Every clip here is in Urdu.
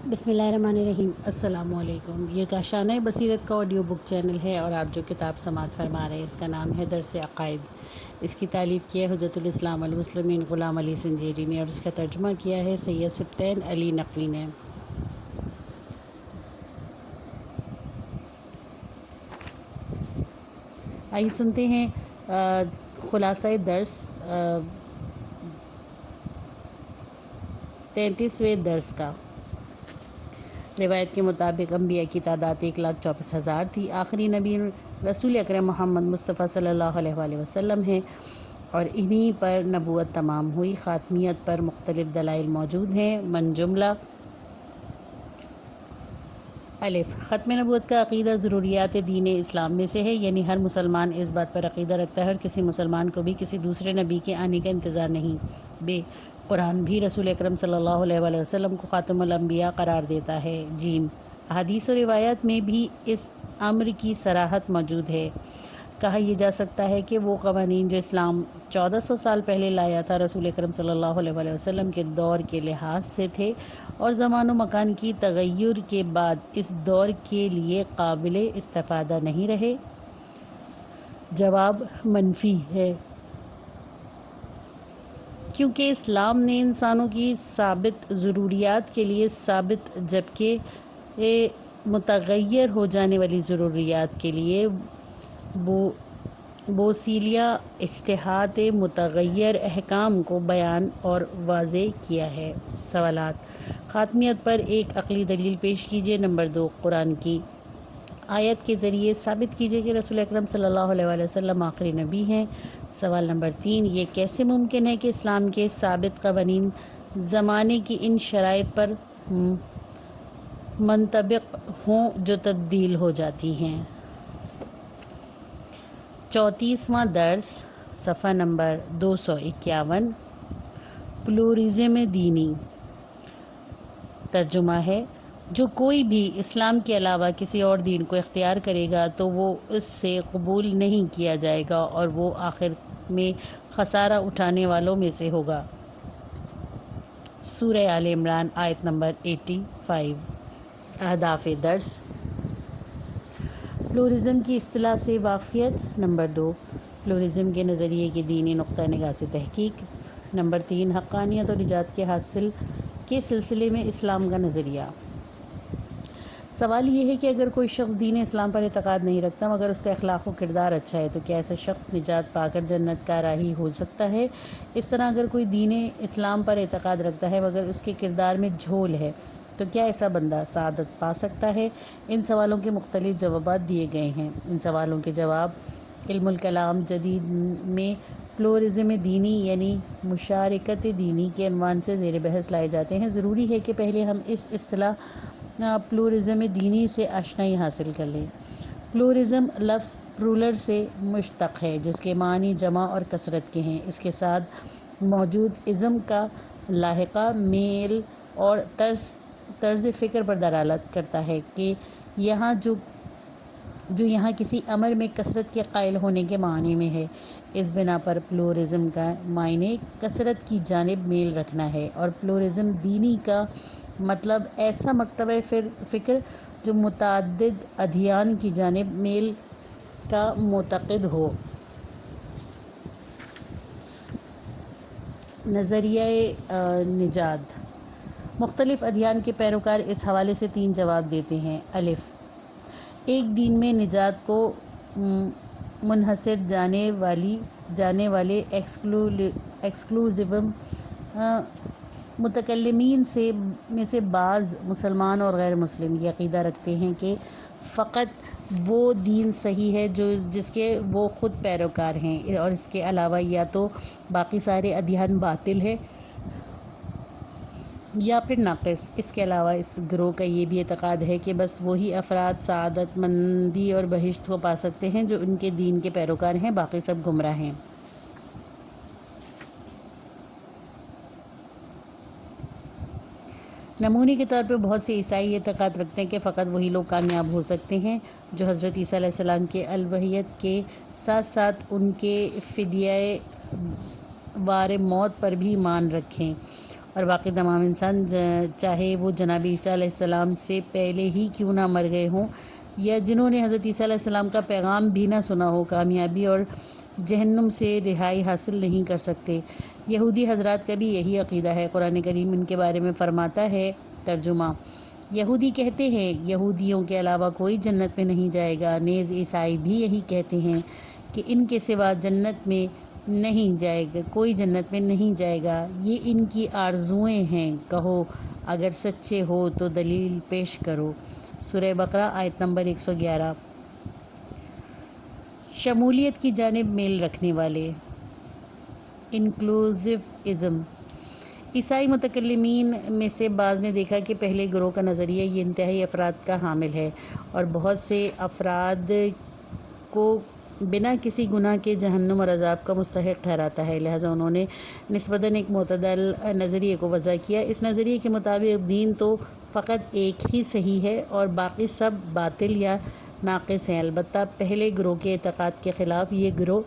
بسم اللہ الرحمن الرحیم۔ السلام علیکم۔ یہ کاشانہ بصیرت کا آڈیو بک چینل ہے اور آپ جو کتاب سماعت فرما رہے ہیں اس کا نام ہے درس عقائد۔ اس کی تالیف کی ہے حجت الاسلام المسلمین غلام علی سنجیری نے اور اس کا ترجمہ کیا ہے سید سبطین علی نقوی نے۔ آئیے سنتے ہیں خلاصہ درس 33ویں درس کا۔ روایت کے مطابق انبیاء کی تعداد 1,64,000 تھی۔ آخری نبی رسول اکرم محمد مصطفیٰ صلی اللہ علیہ وآلہ وسلم ہیں اور انہی پر نبوت تمام ہوئی۔ خاتمیت پر مختلف دلائل موجود ہیں۔ من جملہ الف ختم نبوت کا عقیدہ ضروریات دین اسلام میں سے ہے، یعنی ہر مسلمان اس بات پر عقیدہ رکھتا ہے اور کسی مسلمان کو بھی کسی دوسرے نبی کے آنے کا انتظار نہیں۔ ب قرآن بھی رسول اکرم صلی اللہ علیہ وآلہ وسلم کو خاتم الانبیاء قرار دیتا ہے۔ ج احادیث و روایات میں بھی اس امر کی صراحت موجود ہے۔ کہا یہ جا سکتا ہے کہ وہ قوانین جو اسلام 1400 سال پہلے لایا تھا رسول اکرم صلی اللہ علیہ وآلہ وسلم کے دور کے لحاظ سے تھے اور زمان و مکان کی تغیر کے بعد اس دور کے لیے قابل استفادہ نہیں رہے۔ جواب منفی ہے، کیونکہ اسلام نے انسانوں کی ثابت ضروریات کے لیے ثابت جبکہ متغیر ہو جانے والی ضروریات کے لیے بوسیلہ اجتہاد متغیر احکام کو بیان اور واضح کیا ہے۔ سوالات: خاتمیت پر ایک عقلی دلیل پیش کیجیے۔ نمبر 2، قرآن کی آیت کے ذریعے ثابت کیجیے کہ رسول اکرم صلی اللہ علیہ وآلہ وسلم آخری نبی ہیں۔ سوال نمبر 3، یہ کیسے ممکن ہے کہ اسلام کے ثابت قوانین زمانے کی ان شرائط پر منطبق ہوں جو تبدیل ہو جاتی ہیں؟ 34واں درس، صفحہ نمبر 251۔ پلورزم دینی۔ ترجمہ ہے: جو کوئی بھی اسلام کے علاوہ کسی اور دین کو اختیار کرے گا تو وہ اس سے قبول نہیں کیا جائے گا اور وہ آخر میں خسارہ اٹھانے والوں میں سے ہوگا۔ سورہ آل عمران آیت نمبر 85۔ اہداف درس: پلورزم کی اصطلاح سے واقفیت۔ نمبر 2، پلورزم کے نظریے کی دینی نقطہ نگاہ سے تحقیق۔ نمبر 3، حقانیت اور نجات کے حاصل کے سلسلے میں اسلام کا نظریہ۔ سوال یہ ہے کہ اگر کوئی شخص دین اسلام پر اعتقاد نہیں رکھتا مگر اس کا اخلاق و کردار اچھا ہے تو کیا ایسا شخص نجات پا کر جنت کا راہی ہو سکتا ہے؟ اس طرح اگر کوئی دین اسلام پر اعتقاد رکھتا ہے مگر اس کے کردار میں جھول ہے تو کیا ایسا بندہ سعادت پا سکتا ہے؟ ان سوالوں کے مختلف جوابات دیے گئے ہیں۔ ان سوالوں کے جواب علم الکلام جدید میں پلورزم دینی یعنی مشارکت دینی کے عنوان سے زیر بحث لائے جاتے ہیں۔ ضروری ہے کہ پہلے ہم اس اصطلاح پلورزم دینی سے آشنائی حاصل کر لیں۔ پلورزم لفظ پلورل سے مشتق ہے جس کے معنی جمع اور کثرت کے ہیں۔ اس کے ساتھ موجود ازم کا لاحقہ میل اور طرز فکر پر دلالت کرتا ہے کہ یہاں جو یہاں کسی امر میں کثرت کے قائل ہونے کے معنی میں ہے۔ اس بنا پر پلورزم کا معنی کثرت کی جانب میل رکھنا ہے اور پلورزم دینی کا مطلب ایسا مکتبہ فکر جو متعدد ادیان کی جانب میل کا معتقد ہو۔ نظریہ نجات: مختلف ادیان کے پیروکار اس حوالے سے 3 جواب دیتے ہیں۔ الف ایک دین میں نجات کو منحصر جانے والے ایکسکلوزیوم متکلمین میں سے بعض مسلمان اور غیر مسلم یہ عقیدہ رکھتے ہیں کہ فقط وہ دین صحیح ہے جس کے وہ خود پیروکار ہیں اور اس کے علاوہ یا تو باقی سارے ادیان باطل ہیں یا پھر ناقص۔ اس کے علاوہ اس گروہ کا یہ بھی اعتقاد ہے کہ بس وہی افراد سعادت مندی اور بہشت کو پا سکتے ہیں جو ان کے دین کے پیروکار ہیں، باقی سب گمراہ ہیں۔ نمونے کے طور پر بہت سے عیسائی یہ اعتقاد رکھتے ہیں کہ فقط وہی لوگ کامیاب ہو سکتے ہیں جو حضرت عیسیٰ علیہ السلام کے الوہیت کے ساتھ ساتھ ان کے فدیہ وار موت پر بھی ایمان رکھیں اور باقی تمام انسان چاہے وہ جناب عیسیٰ علیہ السلام سے پہلے ہی کیوں نہ مر گئے ہوں یا جنہوں نے حضرت عیسیٰ علیہ السلام کا پیغام بھی نہ سنا ہو، کامیابی اور جہنم سے رہائی حاصل نہیں کر سکتے۔ یہودی حضرات کا بھی یہی عقیدہ ہے۔ قرآن کریم ان کے بارے میں فرماتا ہے، ترجمہ: یہودی کہتے ہیں یہودیوں کے علاوہ کوئی جنت میں نہیں جائے گا، نیز عیسائی بھی یہی کہتے ہیں کہ ان کے سوا جنت میں نہیں جائے گا، کوئی جنت میں نہیں جائے گا، یہ ان کی آرزوئیں ہیں۔ کہو اگر سچے ہو تو دلیل پیش کرو۔ سورہ بقرہ آیت نمبر 111۔ شمولیت کی جانب میل رکھنے والے، انکلوزیوازم۔ عیسائی متکلمین میں سے بعض نے دیکھا کہ پہلے گروہ کا نظریہ یہ انتہائی افراد کا حامل ہے اور بہت سے افراد کو بنا کسی گناہ کے جہنم اور عذاب کا مستحق ٹھہراتا ہے، لہٰذا انہوں نے نسبتاً ایک معتدل نظریے کو وضع کیا۔ اس نظریے کے مطابق دین تو فقط ایک ہی صحیح ہے اور باقی سب باطل یا ناقص ہیں۔ البتہ پہلے گروہ کے اعتقاد کے خلاف یہ گروہ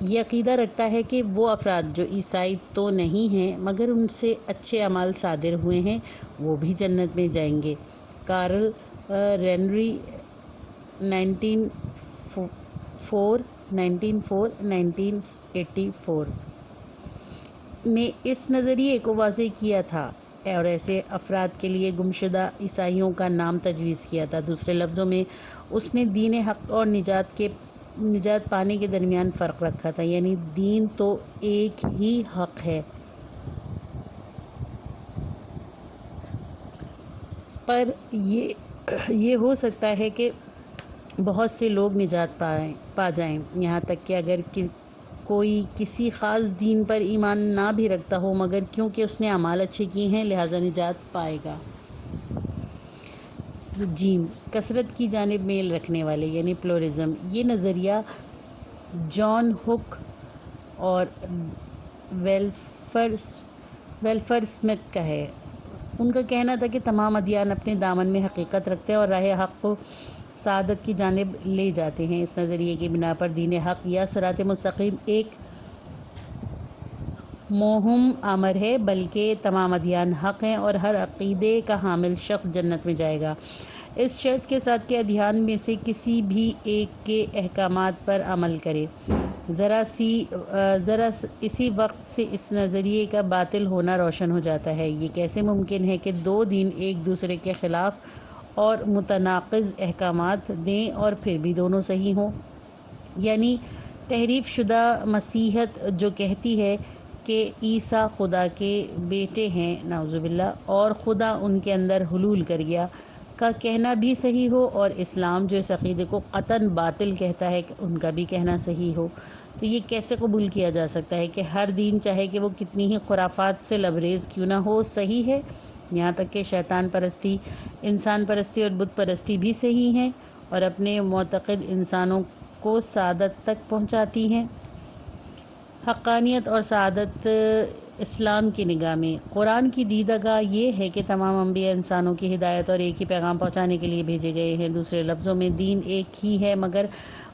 یہ عقیدہ رکھتا ہے کہ وہ افراد جو عیسائی تو نہیں ہیں مگر ان سے اچھے اعمال صادر ہوئے ہیں وہ بھی جنت میں جائیں گے۔ کارل رینری 1984 نے اس نظریے کو واضح کیا تھا اور ایسے افراد کے لیے گمشدہ عیسائیوں کا نام تجویز کیا تھا۔ دوسرے لفظوں میں اس نے دین حق اور نجات پانے کے درمیان فرق رکھا تھا، یعنی دین تو ایک ہی حق ہے پر یہ ہو سکتا ہے کہ بہت سے لوگ نجات پا جائیں، یہاں تک کہ اگر کوئی کسی خاص دین پر ایمان نہ بھی رکھتا ہو مگر کیونکہ اس نے اعمال اچھے کیے ہیں لہٰذا نجات پائے گا۔ جیم، کثرت کی جانب میل رکھنے والے، یعنی پلورلزم۔ یہ نظریہ جان ہک اور ویلفر اسمتھ کا ہے۔ ان کا کہنا تھا کہ تمام ادیان اپنے دامن میں حقیقت رکھتے ہیں اور راہ حق کو سعادت کی جانب لے جاتے ہیں۔ اس نظریے کی بنا پر دین حق یا صراط مستقیم ایک مہم امر ہے، بلکہ تمام ادیان حق ہیں اور ہر عقیدے کا حامل شخص جنت میں جائے گا، اس شرط کے ساتھ کہ ادیان میں سے کسی بھی ایک کے احکامات پر عمل کرے۔ ذرا اسی وقت سے اس نظریے کا باطل ہونا روشن ہو جاتا ہے۔ یہ کیسے ممکن ہے کہ دو دین ایک دوسرے کے خلاف اور متناقض احکامات دیں اور پھر بھی دونوں صحیح ہوں؟ یعنی تحریف شدہ مسیحیت جو کہتی ہے کہ عیسیٰ خدا کے بیٹے ہیں، نعوذ باللہ، اور خدا ان کے اندر حلول کر گیا، کا کہنا بھی صحیح ہو، اور اسلام جو اس عقیدے کو قطعاً باطل کہتا ہے کہ ان کا بھی کہنا صحیح ہو، تو یہ کیسے قبول کیا جا سکتا ہے کہ ہر دین چاہے کہ وہ کتنی ہی خرافات سے لبریز کیوں نہ ہو صحیح ہے؟ یہاں تک کہ شیطان پرستی، انسان پرستی اور بت پرستی بھی صحیح ہیں اور اپنے معتقد انسانوں کو سعادت تک پہنچاتی ہیں۔ حقانیت اور سعادت اسلام کی نگاہ میں قرآن کی دیدگاہ یہ ہے کہ تمام انبیاء انسانوں کی ہدایت اور ایک ہی پیغام پہنچانے کے لیے بھیجے گئے ہیں۔ دوسرے لفظوں میں دین ایک ہی ہے مگر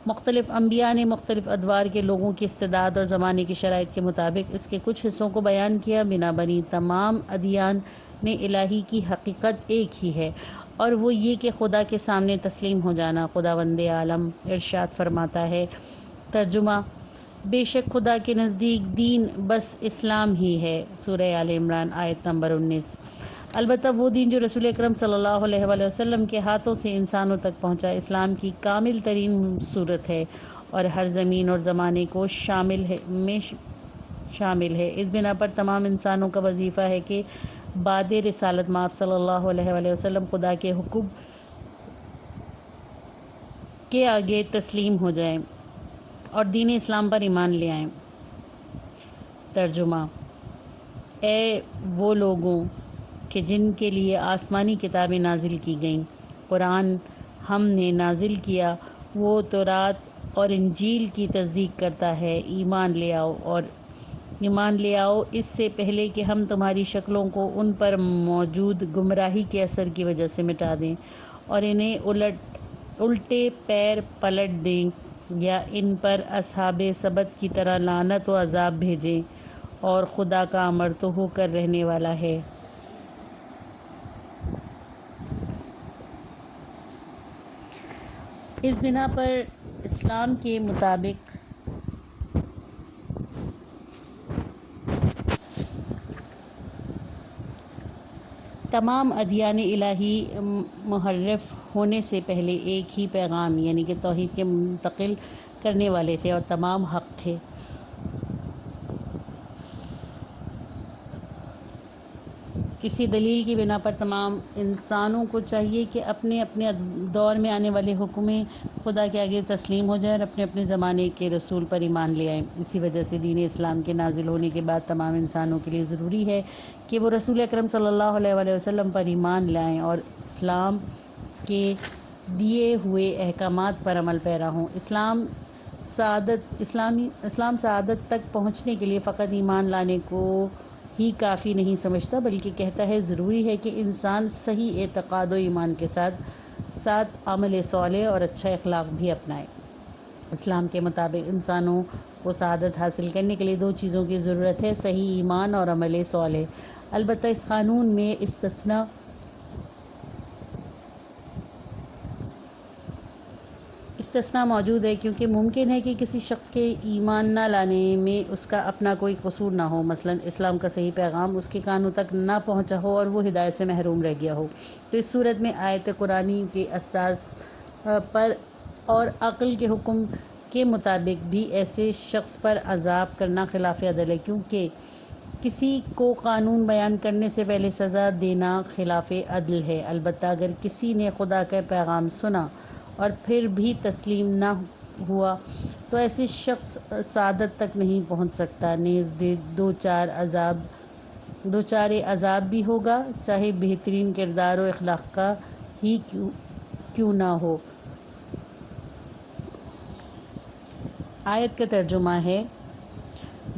مختلف انبیاء نے مختلف ادوار کے لوگوں کی استعداد اور زمانے کی شرائط کے مطابق اس کے کچھ حصوں کو بیان کیا۔ بنابراین تمام ادیان میں الہی کی حقیقت ایک ہی ہے اور وہ یہ کہ خدا کے سامنے تسلیم ہو جانا۔ خداوند عالم ارشاد فرماتا ہے، ترجمہ: بے شک خدا کے نزدیک دین بس اسلام ہی ہے۔ سورہ آل عمران آیت نمبر 19۔ البتہ وہ دین جو رسول اکرم صلی اللہ علیہ وآلہ وسلم کے ہاتھوں سے انسانوں تک پہنچا اسلام کی کامل ترین صورت ہے اور ہر زمین اور زمانے کو شامل ہے۔ اس بنا پر تمام انسانوں کا وظیفہ ہے کہ بعد رسالت مآب صلی اللہ علیہ وآلہ وسلم خدا کے حکم کے آگے تسلیم ہو جائیں اور دین اسلام پر ایمان لے آئیں۔ ترجمہ: اے وہ لوگوں کہ جن کے لیے آسمانی کتابیں نازل کی گئیں، قرآن ہم نے نازل کیا، وہ تورات اور انجیل کی تصدیق کرتا ہے، ایمان لے آؤ اس سے پہلے کہ ہم تمہاری شکلوں کو ان پر موجود گمراہی کے اثر کی وجہ سے مٹا دیں اور انہیں الٹے پیر پلٹ دیں یا ان پر اصحاب سبت کی طرح لعنت و عذاب بھیجیں، اور خدا کا امر تو ہو کر رہنے والا ہے۔ اس بنا پر اسلام کے مطابق تمام ادیان الہی محرف ہونے سے پہلے ایک ہی پیغام یعنی کہ توحید کے منتقل کرنے والے تھے، اور تمام حق تھے۔ کسی دلیل کی بنا پر تمام انسانوں کو چاہیے کہ اپنے اپنے دور میں آنے والے حکم خدا کے آگے تسلیم ہو جائیں اور اپنے اپنے زمانے کے رسول پر ایمان لے آئیں۔ اسی وجہ سے دین اسلام کے نازل ہونے کے بعد تمام انسانوں کے لیے ضروری ہے کہ وہ رسول اکرم صلی اللہ علیہ وآلہ وسلم پر ایمان لائیں اور اسلام کے دیے ہوئے احکامات پر عمل پیرا ہوں۔ اسلام سعادت تک پہنچنے کے لیے فقط ایمان لانے کو ہی کافی نہیں سمجھتا، بلکہ کہتا ہے ضروری ہے کہ انسان صحیح اعتقاد و ایمان کے ساتھ عمل صالح اور اچھا اخلاق بھی اپنائے۔ اسلام کے مطابق انسانوں کو سعادت حاصل کرنے کے لیے دو چیزوں کی ضرورت ہے: صحیح ایمان اور عمل صالح۔ البتہ اس قانون میں استثناء موجود ہے، کیونکہ ممکن ہے کہ کسی شخص کے ایمان نہ لانے میں اس کا اپنا کوئی قصور نہ ہو، مثلا اسلام کا صحیح پیغام اس کے کانوں تک نہ پہنچا ہو اور وہ ہدایت سے محروم رہ گیا ہو۔ تو اس صورت میں آیت قرآنی کے اساس پر اور عقل کے حکم کے مطابق بھی ایسے شخص پر عذاب کرنا خلاف عدل ہے، کیونکہ کسی کو قانون بیان کرنے سے پہلے سزا دینا خلاف عدل ہے۔ البتہ اگر کسی نے خدا کا پیغام سنا اور پھر بھی تسلیم نہ ہوا تو ایسے شخص سعادت تک نہیں پہنچ سکتا، نیز دوچار عذاب بھی ہوگا، چاہے بہترین کردار و اخلاق کا ہی کیوں نہ ہو۔ آیت کا ترجمہ ہے: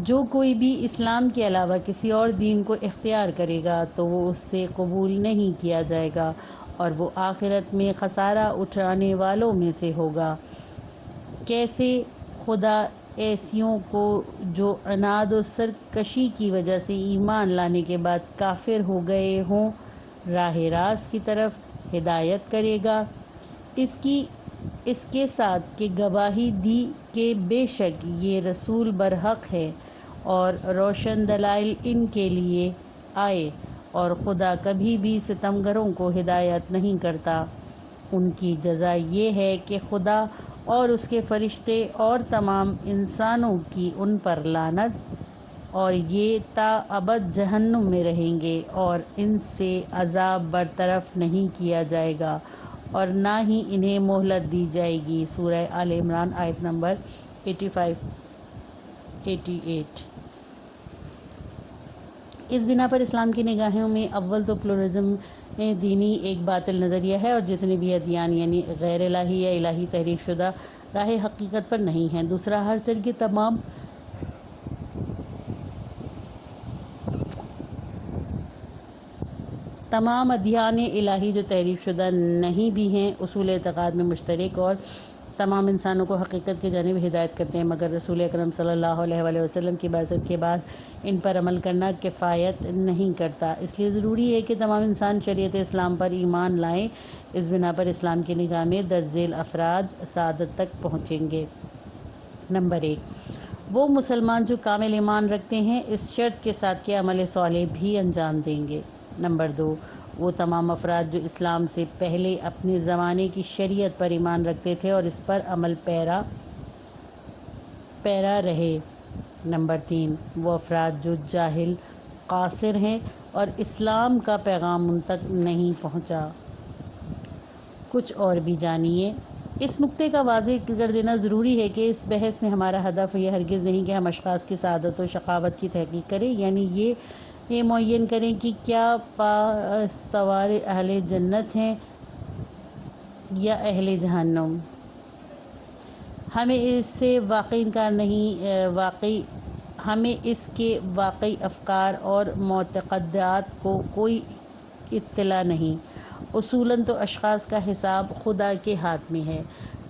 جو کوئی بھی اسلام کے علاوہ کسی اور دین کو اختیار کرے گا تو وہ اس سے قبول نہیں کیا جائے گا اور وہ آخرت میں خسارہ اٹھانے والوں میں سے ہوگا۔ کیسے خدا ایسیوں کو جو عناد و سرکشی کی وجہ سے ایمان لانے کے بعد کافر ہو گئے ہوں راہ راست کی طرف ہدایت کرے گا، اس کے ساتھ کہ گواہی دی کہ بے شک یہ رسول برحق ہے اور روشن دلائل ان کے لیے آئے، اور خدا کبھی بھی ستمگروں کو ہدایت نہیں کرتا۔ ان کی جزا یہ ہے کہ خدا اور اس کے فرشتے اور تمام انسانوں کی ان پر لعنت، اور یہ تا ابد جہنم میں رہیں گے اور ان سے عذاب برطرف نہیں کیا جائے گا اور نہ ہی انہیں مہلت دی جائے گی۔ سورہ آل عمران آیت نمبر 85-88۔ اس بنا پر اسلام کی نگاہوں میں اول تو پلورلزم دینی ایک باطل نظریہ ہے اور جتنے بھی ادیان یعنی غیر الہی یا الہی تحریف شدہ راہ حقیقت پر نہیں ہیں۔ دوسرا، ہر جگہ تمام ادیان الہی جو تحریف شدہ نہیں بھی ہیں اصول اعتقاد میں مشترک اور تمام انسانوں کو حقیقت کی جانب ہدایت کرتے ہیں، مگر رسول اکرم صلی اللہ علیہ وآلہ وسلم کی بعثت کے بعد ان پر عمل کرنا کفایت نہیں کرتا۔ اس لیے ضروری ہے کہ تمام انسان شریعت اسلام پر ایمان لائیں۔ اس بنا پر اسلام کی نگاہ میں درج ذیل افراد سعادت تک پہنچیں گے۔ نمبر 1، وہ مسلمان جو کامل ایمان رکھتے ہیں اس شرط کے ساتھ کہ عمل صالح بھی انجام دیں گے۔ نمبر 2، وہ تمام افراد جو اسلام سے پہلے اپنے زمانے کی شریعت پر ایمان رکھتے تھے اور اس پر عمل پیرا رہے۔ نمبر 3، وہ افراد جو جاہل قاصر ہیں اور اسلام کا پیغام ان تک نہیں پہنچا۔ کچھ اور بھی جانیے۔ اس نکتے کا واضح کر دینا ضروری ہے کہ اس بحث میں ہمارا ہدف یہ ہرگز نہیں کہ ہم اشخاص کی سعادت و شقاوت کی تحقیق کریں، یعنی یہ معین کریں کہ کیا پاسدار اہل جنت ہیں یا اہل جہنم۔ ہمیں اس کے واقعی افکار اور معتقدات کو کوئی اطلاع نہیں۔ اصولاً تو اشخاص کا حساب خدا کے ہاتھ میں ہے۔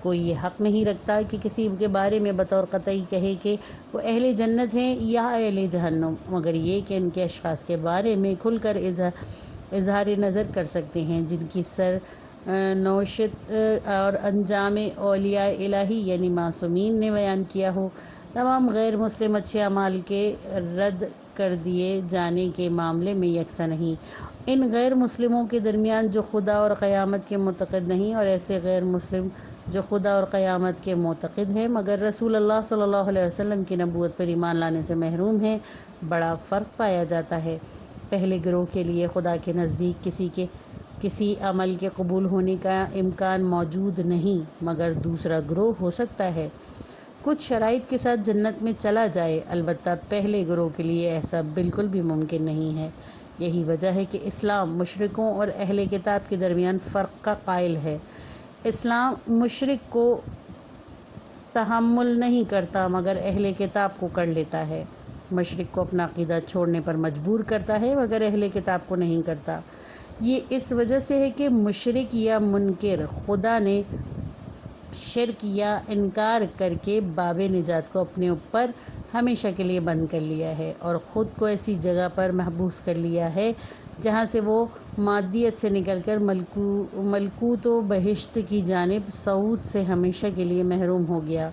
کوئی یہ حق نہیں رکھتا کہ کسی کے بارے میں بطور قطعی کہے کہ وہ اہل جنت ہیں یا اہل جہنم، مگر یہ کہ ان کے اشخاص کے بارے میں کھل کر اظہار نظر کر سکتے ہیں جن کی نوشت اور انجام اولیاء الہی یعنی معصومین نے بیان کیا ہو۔ تمام غیر مسلم اچھے اعمال کے رد کر دیے جانے کے معاملے میں یکساں نہیں۔ ان غیر مسلموں کے درمیان جو خدا اور قیامت کے معتقد نہیں، اور ایسے غیر مسلم جو خدا اور قیامت کے معتقد ہیں مگر رسول اللہ صلی اللہ علیہ وسلم کی نبوت پر ایمان لانے سے محروم ہیں، بڑا فرق پایا جاتا ہے۔ پہلے گروہ کے لیے خدا کے نزدیک کسی عمل کے قبول ہونے کا امکان موجود نہیں، مگر دوسرا گروہ ہو سکتا ہے کچھ شرائط کے ساتھ جنت میں چلا جائے، البتہ پہلے گروہ کے لیے ایسا بالکل بھی ممکن نہیں ہے۔ یہی وجہ ہے کہ اسلام مشرکوں اور اہل کتاب کے درمیان فرق کا قائل ہے۔ اسلام مشرک کو تحمل نہیں کرتا مگر اہل کتاب کو کر لیتا ہے، مشرک کو اپنا عقیدہ چھوڑنے پر مجبور کرتا ہے مگر اہل کتاب کو نہیں کرتا۔ یہ اس وجہ سے ہے کہ مشرک یا منکر خدا نے شرک یا انکار کر کے باب نجات کو اپنے اوپر ہمیشہ کے لیے بند کر لیا ہے اور خود کو ایسی جگہ پر محبوس کر لیا ہے جہاں سے وہ مادیت سے نکل کر ملکوت و بہشت کی جانب صعود سے ہمیشہ کے لیے محروم ہو گیا۔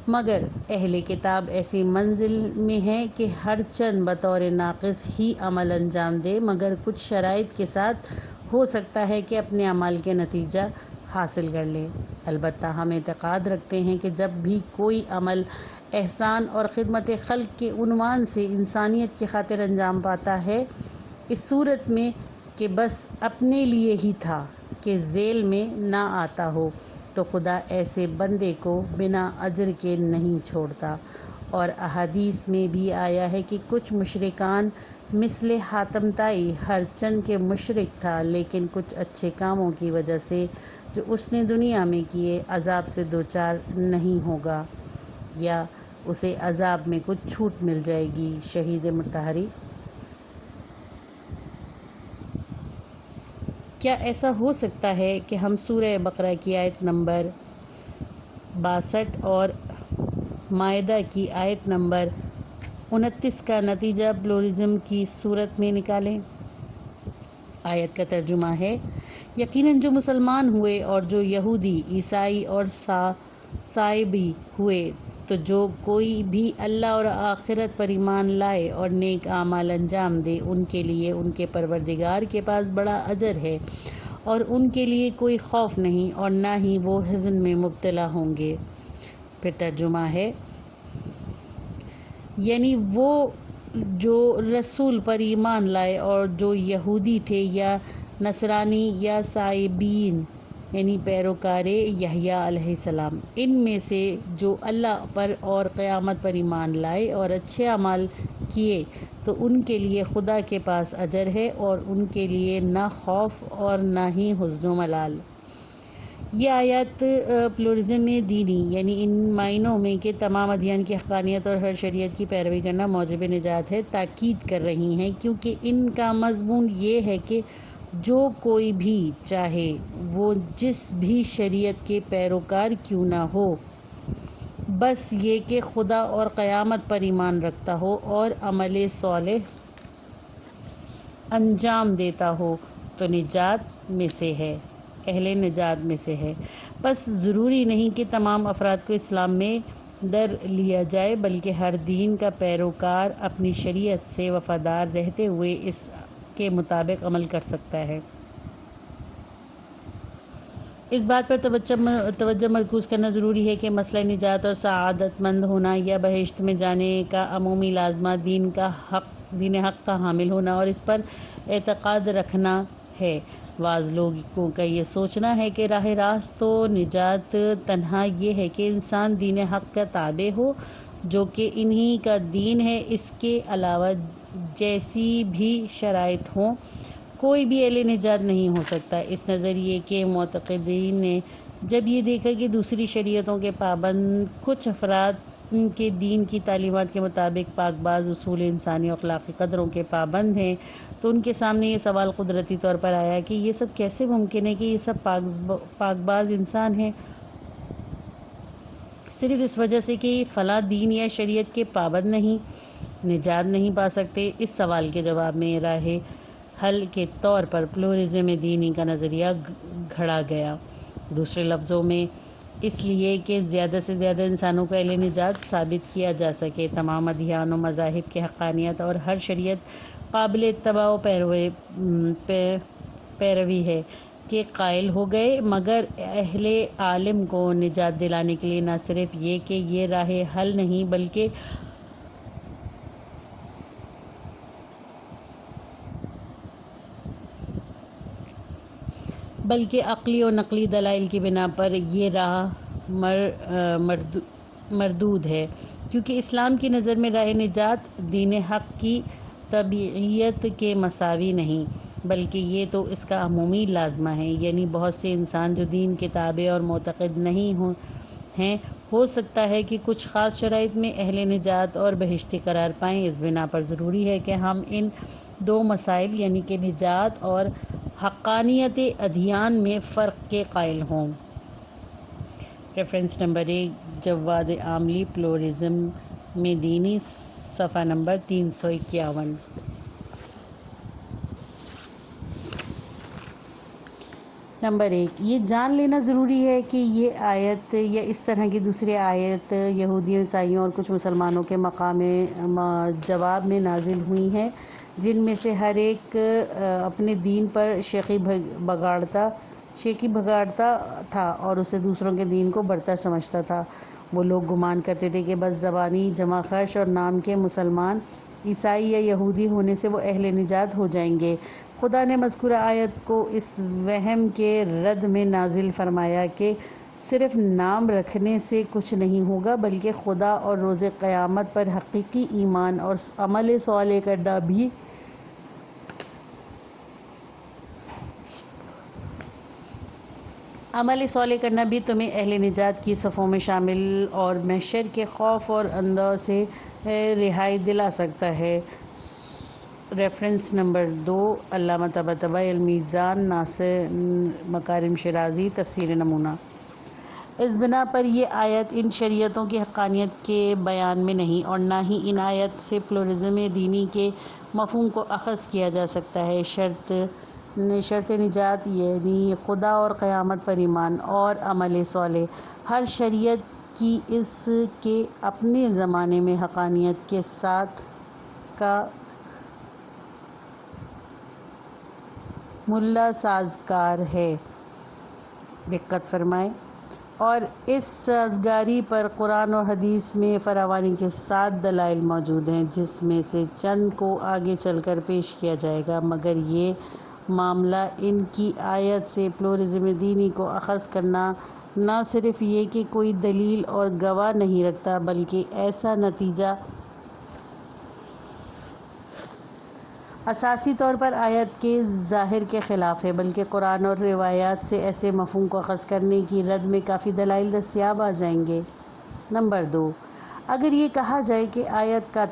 مگر اہل کتاب ایسی منزل میں ہے کہ ہر چند بطور ناقص ہی عمل انجام دے مگر کچھ شرائط کے ساتھ ہو سکتا ہے کہ اپنے عمل کے نتیجہ حاصل کر لیں۔ البتہ ہم اعتقاد رکھتے ہیں کہ جب بھی کوئی عمل احسان اور خدمت خلق کے عنوان سے انسانیت کی خاطر انجام پاتا ہے، اس صورت میں کہ بس اپنے لیے ہی تھا کہ ذیل میں نہ آتا ہو، تو خدا ایسے بندے کو بنا اجر کے نہیں چھوڑتا۔ اور احادیث میں بھی آیا ہے کہ کچھ مشرکان مثل حاتم طائی ہر چند کے مشرک تھا لیکن کچھ اچھے کاموں کی وجہ سے جو اس نے دنیا میں کیے عذاب سے دوچار نہیں ہوگا یا اسے عذاب میں کچھ چھوٹ مل جائے گی۔ شہید مطہری۔ کیا ایسا ہو سکتا ہے کہ ہم سورہ بقرہ کی آیت نمبر 62 اور مائدہ کی آیت نمبر 29 کا نتیجہ پلورلزم کی صورت میں نکالیں؟ آیت کا ترجمہ ہے، یقیناً جو مسلمان ہوئے اور جو یہودی، عیسائی اور صابئی ہوئے، تو جو کوئی بھی اللہ اور آخرت پر ایمان لائے اور نیک اعمال انجام دے، ان کے لیے ان کے پروردگار کے پاس بڑا اجر ہے اور ان کے لیے کوئی خوف نہیں اور نہ ہی وہ حزن میں مبتلا ہوں گے۔ پھر ترجمہ ہے، یعنی وہ جو رسول پر ایمان لائے اور جو یہودی تھے یا نصرانی یا صابئین یعنی پیروکار یحییٰ علیہ السلام، ان میں سے جو اللہ پر اور قیامت پر ایمان لائے اور اچھے اعمال کیے تو ان کے لیے خدا کے پاس اجر ہے اور ان کے لیے نہ خوف اور نہ ہی حزن و ملال۔ یہ آیات پلورلزم دینی یعنی ان معنوں میں کہ تمام ادیان کی حقانیت اور ہر شریعت کی پیروی کرنا موجب نجات ہے تاکید کر رہی ہیں، کیونکہ ان کا مضمون یہ ہے کہ جو کوئی بھی چاہے وہ جس بھی شریعت کے پیروکار کیوں نہ ہو، بس یہ کہ خدا اور قیامت پر ایمان رکھتا ہو اور عمل صالح انجام دیتا ہو تو نجات میں سے ہے، اہل نجات میں سے ہے۔ بس ضروری نہیں کہ تمام افراد کو اسلام میں در لیا جائے بلکہ ہر دین کا پیروکار اپنی شریعت سے وفادار رہتے ہوئے اس کے مطابق عمل کر سکتا ہے۔ اس بات پر توجہ مرکوز کرنا ضروری ہے کہ مسئلہ نجات اور سعادت مند ہونا یا بہشت میں جانے کا عمومی لازمہ دین حق کا حامل ہونا اور اس پر اعتقاد رکھنا ہے۔ بعض لوگوں کا یہ سوچنا ہے کہ راہ راست و نجات تنہا یہ ہے کہ انسان دین حق کا تابع ہو جو کہ انہی کا دین ہے، اس کے علاوہ جیسی بھی شرائط ہوں کوئی بھی اہل نجات نہیں ہو سکتا۔ اس نظریے کے معتقدین نے جب یہ دیکھا کہ دوسری شریعتوں کے پابند کچھ افراد کے دین کی تعلیمات کے مطابق پاک باز اصول انسانی اور اخلاقی قدروں کے پابند ہیں تو ان کے سامنے یہ سوال قدرتی طور پر آیا کہ یہ سب کیسے ممکن ہے کہ یہ سب پاک باز انسان ہیں صرف اس وجہ سے کہ فلاں دین یا شریعت کے پابند نہیں، نجات نہیں پا سکتے؟ اس سوال کے جواب میں راہ حل کے طور پر پلورزم دینی کا نظریہ گھڑا گیا۔ دوسرے لفظوں میں اس لیے کہ زیادہ سے زیادہ انسانوں کو اہل نجات ثابت کیا جا سکے۔ تمام ادیان و مذاہب کی حقانیت اور ہر شریعت قابل اتباع و پیروی ہے کے قائل ہو گئے، مگر اہل عالم کو نجات دلانے کے لیے نہ صرف یہ کہ یہ راہ حل نہیں بلکہ عقلی و نقلی دلائل کی بنا پر یہ راہ مردود ہے، کیونکہ اسلام کی نظر میں راہ نجات دین حق کی طبیعیت کے مساوی نہیں، بلکہ یہ تو اس کا عمومی لازمہ ہے۔ یعنی بہت سے انسان جو دین کے تابع اور معتقد نہیں ہیں، ہو سکتا ہے کہ کچھ خاص شرائط میں اہل نجات اور بہشتی قرار پائیں۔ اس بنا پر ضروری ہے کہ ہم ان دو مسائل یعنی کہ نجات اور حقانیت ادیان میں فرق کے قائل ہوں۔ ریفرنس نمبر 1 جواد عاملی پلورزم میں دینی، صفحہ نمبر 351۔ نمبر 1 یہ جان لینا ضروری ہے کہ یہ آیت یا اس طرح کی دوسری آیت یہودیوں، عیسائیوں اور کچھ مسلمانوں کے مقام جواب میں نازل ہوئی ہیں، جن میں سے ہر ایک اپنے دین پر شیخی بھگاڑتا تھا اور اسے دوسروں کے دین کو برتر سمجھتا تھا۔ وہ لوگ گمان کرتے تھے کہ بس زبانی جمع خرش اور نام کے مسلمان، عیسائی یا یہودی ہونے سے وہ اہل نجات ہو جائیں گے۔ خدا نے مذکورہ آیت کو اس وہم کے رد میں نازل فرمایا کہ صرف نام رکھنے سے کچھ نہیں ہوگا، بلکہ خدا اور روز قیامت پر حقیقی ایمان اور عمل صالح کرنا بھی تمہیں اہل نجات کی صفوں میں شامل اور محشر کے خوف اور اندوہ سے رہائی دلا سکتا ہے۔ ریفرنس نمبر 2 علامہ طباطبائی المیزان، ناصر مکارم شیرازی، تفسیر نمونہ۔ اس بنا پر یہ آیت ان شریعتوں کی حقانیت کے بیان میں نہیں، اور نہ ہی ان آیت سے پلورزم دینی کے مفہوم کو اخذ کیا جا سکتا ہے۔ شرط نجات یعنی خدا اور قیامت پر ایمان اور عمل صالح۔ ہر شریعت کی اس کے اپنے زمانے میں حقانیت کے ساتھ کا ملا سازگار ہے۔ دقت فرمائیں۔ اور اس سازگاری پر قرآن اور حدیث میں فراوانی کے ساتھ دلائل موجود ہیں، جس میں سے چند کو آگے چل کر پیش کیا جائے گا، مگر یہ معاملہ ان کی آیت سے پلورزم دینی کو اخذ کرنا نہ صرف یہ کہ کوئی دلیل اور گواہ نہیں رکھتا، بلکہ ایسا نتیجہ اساسی طور پر آیت کے ظاہر کے خلاف ہے، بلکہ قرآن اور روایات سے ایسے مفہوم کو اخذ کرنے کی رد میں کافی دلائل دستیاب آ جائیں گے۔ نمبر 2 اگر یہ کہا جائے کہ آیت کا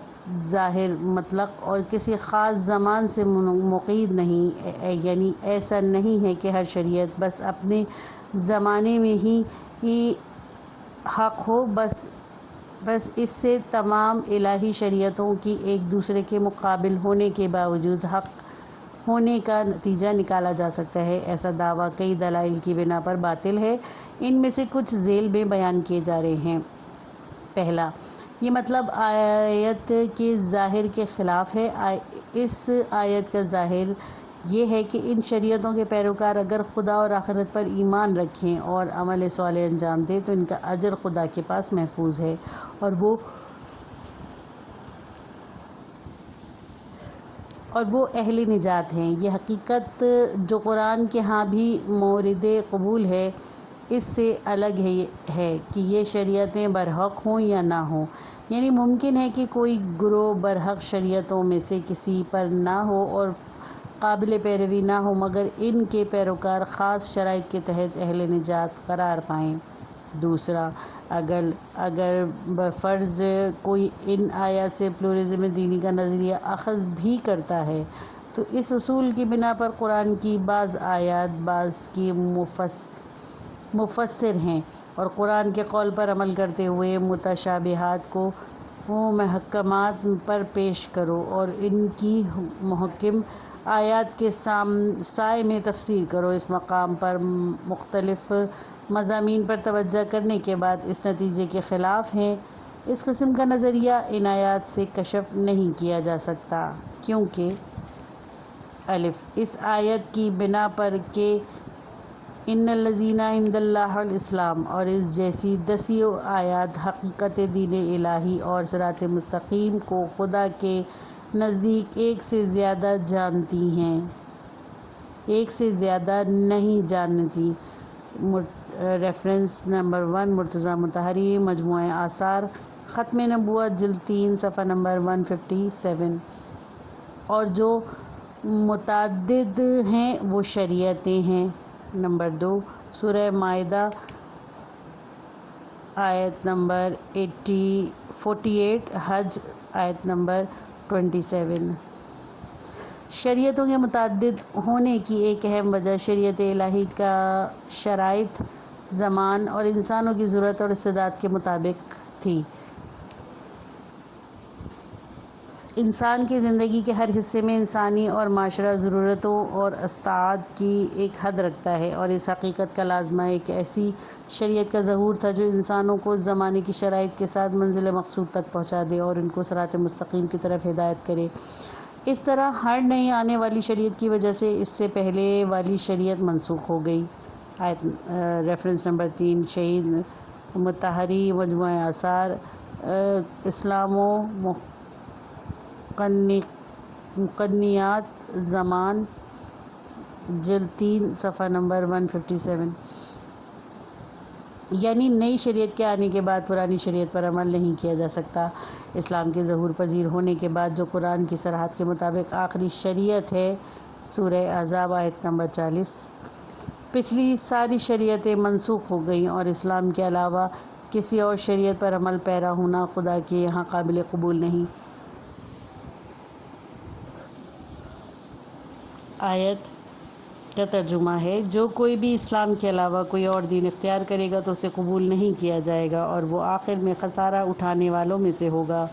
ظاہر مطلق اور کسی خاص زمان سے مقید نہیں، یعنی ایسا نہیں ہے کہ ہر شریعت بس اپنے زمانے میں ہی حق ہو، بس اس سے تمام الہی شریعتوں کی ایک دوسرے کے مقابل ہونے کے باوجود حق ہونے کا نتیجہ نکالا جا سکتا ہے۔ ایسا دعویٰ کئی دلائل کی بنا پر باطل ہے۔ ان میں سے کچھ ذیل میں بیان کیے جا رہے ہیں۔ پہلا، یہ مطلب آیت کے ظاہر کے خلاف ہے۔ اس آیت کا ظاہر یہ ہے کہ ان شریعتوں کے پیروکار اگر خدا اور آخرت پر ایمان رکھیں اور عمل صالح انجام دیں تو ان کا اجر خدا کے پاس محفوظ ہے، اور وہ اہل نجات ہیں۔ یہ حقیقت جو قرآن کے ہاں بھی مورد قبول ہے، اس سے الگ ہے کہ یہ شریعتیں برحق ہوں یا نہ ہوں۔ یعنی ممکن ہے کہ کوئی گروہ برحق شریعتوں میں سے کسی پر نہ ہو اور قابل پیروی نہ ہو، مگر ان کے پیروکار خاص شرائط کے تحت اہل نجات قرار پائیں۔ دوسرا، اگر بفرض کوئی ان آیات سے پلورزم دینی کا نظریہ اخذ بھی کرتا ہے تو اس اصول کی بنا پر قرآن کی بعض آیات بعض کی مفسر ہیں، اور قرآن کے قول پر عمل کرتے ہوئے متشابہات کو محکمات پر پیش کرو اور ان کی محکم آیات کے سائے میں تفسیر کرو۔ اس مقام پر مختلف مضامین پر توجہ کرنے کے بعد اس نتیجے کے خلاف ہیں۔ اس قسم کا نظریہ ان آیات سے کشف نہیں کیا جا سکتا، کیونکہ اس آیت کی بنا پر کہ ان الذین عند اللہ الاسلام اور اس جیسی دسیوں آیات حقیقت دین الہی اور صراط مستقیم کو خدا کے نزدیک ایک سے زیادہ جانتی ہیں، ایک سے زیادہ نہیں جانتی۔ ریفرنس نمبر 1 مرتضیٰ مطہری، مجموعہ آثار، ختم نبوت، جلد 3، صفحہ نمبر 157۔ اور جو متعدد ہیں وہ شریعتیں ہیں۔ نمبر 2 سورہ مائدہ آیت نمبر 48، حج آیت نمبر 27۔ شریعتوں کے متعدد ہونے کی ایک اہم وجہ شریعت الہی کا شرائط، زمان اور انسانوں کی ضرورت اور استعداد کے مطابق تھی۔ انسان کی زندگی کے ہر حصے میں انسانی اور معاشرہ ضرورتوں اور استعداد کی ایک حد رکھتا ہے، اور اس حقیقت کا لازمہ ایک ایسی شریعت کا ظہور تھا جو انسانوں کو زمانے کی شرائط کے ساتھ منزل مقصود تک پہنچا دے اور ان کو صراط مستقیم کی طرف ہدایت کرے۔ اس طرح ہر نئی آنے والی شریعت کی وجہ سے اس سے پہلے والی شریعت منسوخ ہو گئی۔ ریفرنس نمبر 3 شہید مطہری، مجموعہ آثار، اسلام و مقننیات زمان، جلد 3، صفحہ نمبر 157۔ یعنی نئی شریعت کے آنے کے بعد پرانی شریعت پر عمل نہیں کیا جا سکتا۔ اسلام کے ظہور پذیر ہونے کے بعد جو قرآن کی صراحت کے مطابق آخری شریعت ہے، سورہ احزاب آیت نمبر 40، پچھلی ساری شریعتیں منسوخ ہو گئیں اور اسلام کے علاوہ کسی اور شریعت پر عمل پیرا ہونا خدا کے یہاں قابل قبول نہیں۔ آیت کا ترجمہ ہے، جو کوئی بھی اسلام کے علاوہ کوئی اور دین اختیار کرے گا تو اسے قبول نہیں کیا جائے گا اور وہ آخر میں خسارہ اٹھانے والوں میں سے ہوگا۔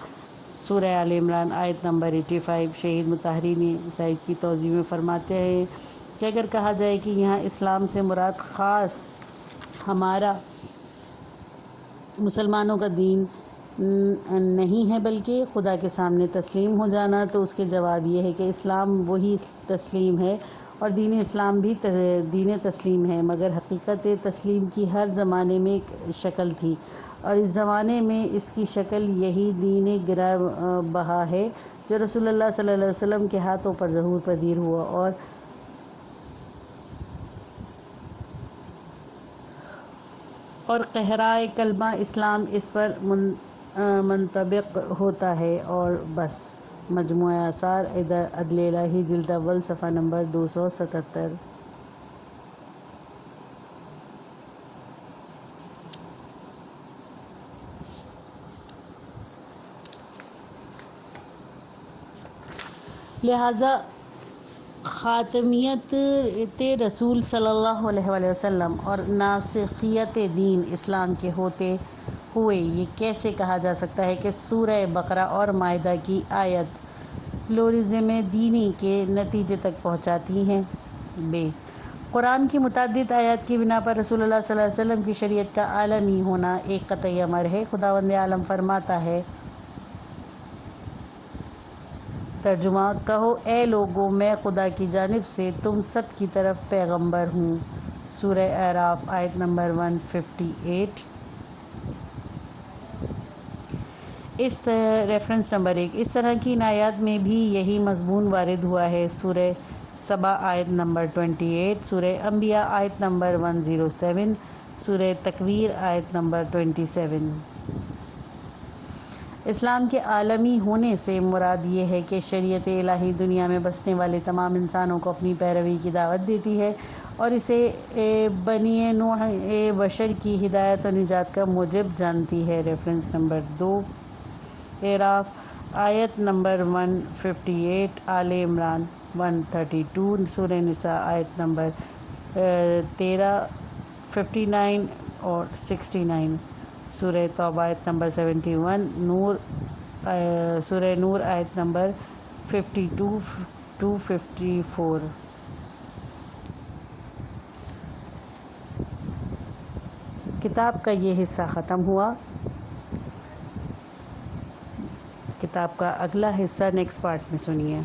سورہ آل عمران آیت نمبر 85۔ شہید مطہری نے اس آیت کی توضیح میں فرماتے ہیں کہ اگر کہا جائے کہ یہاں اسلام سے مراد خاص ہمارا مسلمانوں کا دین نہیں ہے بلکہ خدا کے سامنے تسلیم ہو جانا، تو اس کے جواب یہ ہے کہ اسلام وہی تسلیم ہے اور دین اسلام بھی دین تسلیم ہے، مگر حقیقت تسلیم کی ہر زمانے میں ایک شکل تھی، اور اس زمانے میں اس کی شکل یہی دین گراں بہا ہے جو رسول اللہ صلی اللہ علیہ وسلم کے ہاتھوں پر ظہور پذیر ہوا، اور قہرائے کلمہ اسلام اس پر منطبق ہوتا ہے اور بس۔ مجموعہ آثار عدل الہی، جلد اول، صفحہ نمبر 277۔ لہٰذا خاتمیت رسول صلی اللہ علیہ وآلہ وسلم اور ناسخیت دین اسلام کے ہوتے ہوئے یہ کیسے کہا جا سکتا ہے کہ سورہ بقرہ اور مائدہ کی آیت پلورلزم دینی کے نتیجے تک پہنچاتی ہیں؟ قرآن کی متعدد آیات کی بنا پر رسول اللہ صلی اللہ علیہ وسلم کی شریعت کا عالمی ہونا ایک قطعی امر ہے۔ خداوند عالم فرماتا ہے، ترجمہ: کہو اے لوگو، میں خدا کی جانب سے تم سب کی طرف پیغمبر ہوں۔ سورہ اعراف آیت نمبر 158۔ ریفرنس نمبر 1 اس طرح کی ان آیات میں بھی یہی مضمون وارد ہوا ہے۔ سورہ سبا آیت نمبر 28، سورہ انبیاء آیت نمبر 107، سورہ تکویر آیت نمبر 27۔ اسلام کے عالمی ہونے سے مراد یہ ہے کہ شریعت الہی دنیا میں بسنے والے تمام انسانوں کو اپنی پیروی کی دعوت دیتی ہے اور اسے بنی نوع بشر کی ہدایت و نجات کا موجب جانتی ہے۔ ریفرنس نمبر 2 اعراف آیت نمبر 158، آل عمران 132، سورہ نساء آیت نمبر 13، 59 اور 69، سورہ توبہ آیت نمبر 71، سورہ نور آیت نمبر 52 to 54۔ کتاب کا یہ حصہ ختم ہوا۔ کتاب کا اگلا حصہ نیکسٹ پارٹ میں سنیے۔